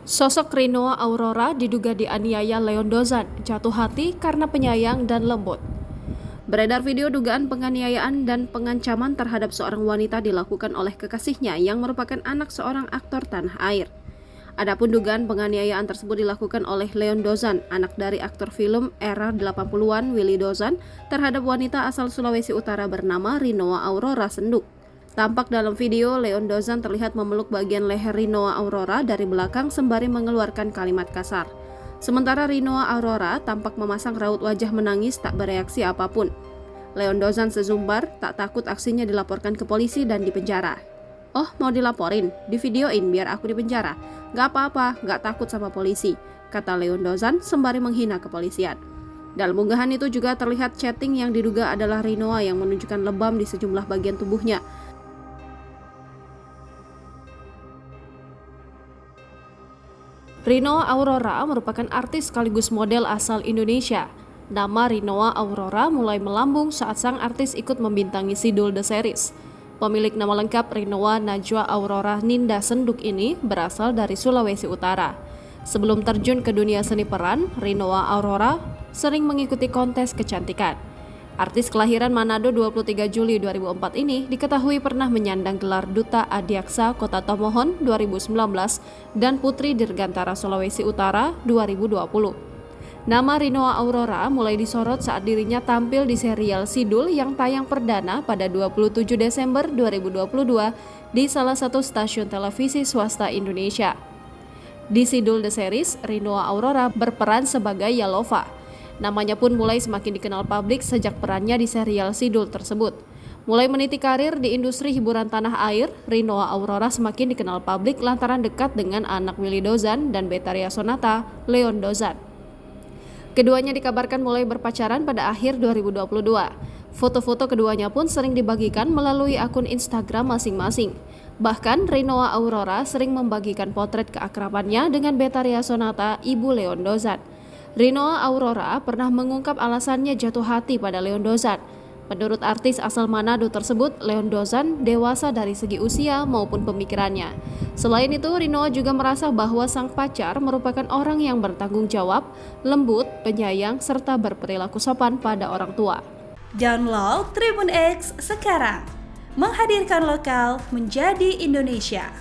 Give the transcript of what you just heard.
Sosok Rinoa Aurora diduga dianiaya Leon Dozan, jatuh hati karena penyayang dan lembut. Beredar video dugaan penganiayaan dan pengancaman terhadap seorang wanita dilakukan oleh kekasihnya yang merupakan anak seorang aktor tanah air. Adapun dugaan penganiayaan tersebut dilakukan oleh Leon Dozan, anak dari aktor film era 80-an Willy Dozan, terhadap wanita asal Sulawesi Utara bernama Rinoa Aurora Senduk. Tampak dalam video, Leon Dozan terlihat memeluk bagian leher Rinoa Aurora dari belakang sembari mengeluarkan kalimat kasar. Sementara Rinoa Aurora tampak memasang raut wajah menangis tak bereaksi apapun. Leon Dozan sezumbar, tak takut aksinya dilaporkan ke polisi dan dipenjara. "Oh, mau dilaporin? Divideoin biar aku dipenjara? Gak apa-apa, gak takut sama polisi," kata Leon Dozan sembari menghina kepolisian. Dalam unggahan itu juga terlihat chatting yang diduga adalah Rinoa yang menunjukkan lebam di sejumlah bagian tubuhnya. Rinoa Aurora merupakan artis sekaligus model asal Indonesia. Nama Rinoa Aurora mulai melambung saat sang artis ikut membintangi Sidul The Series. Pemilik nama lengkap Rinoa Najwa Aurora Ninda Senduk ini berasal dari Sulawesi Utara. Sebelum terjun ke dunia seni peran, Rinoa Aurora sering mengikuti kontes kecantikan. Artis kelahiran Manado 23 Juli 2004 ini diketahui pernah menyandang gelar Duta Adiaksa Kota Tomohon 2019 dan Putri Dirgantara Sulawesi Utara 2020. Nama Rinoa Aurora mulai disorot saat dirinya tampil di serial Sidul yang tayang perdana pada 27 Desember 2022 di salah satu stasiun televisi swasta Indonesia. Di Sidul The Series, Rinoa Aurora berperan sebagai Yalova. Namanya pun mulai semakin dikenal publik sejak perannya di serial Sidul tersebut. Mulai meniti karir di industri hiburan tanah air, Rinoa Aurora semakin dikenal publik lantaran dekat dengan anak Willy Dozan dan Betharia Sonata, Leon Dozan. Keduanya dikabarkan mulai berpacaran pada akhir 2022. Foto-foto keduanya pun sering dibagikan melalui akun Instagram masing-masing. Bahkan Rinoa Aurora sering membagikan potret keakrabannya dengan Betharia Sonata, ibu Leon Dozan. Rinoa Aurora pernah mengungkap alasannya jatuh hati pada Leon Dozan. Menurut artis asal Manado tersebut, Leon Dozan dewasa dari segi usia maupun pemikirannya. Selain itu, Rinoa juga merasa bahwa sang pacar merupakan orang yang bertanggung jawab, lembut, penyayang, serta berperilaku sopan pada orang tua. Download Tribun X sekarang, menghadirkan lokal menjadi Indonesia.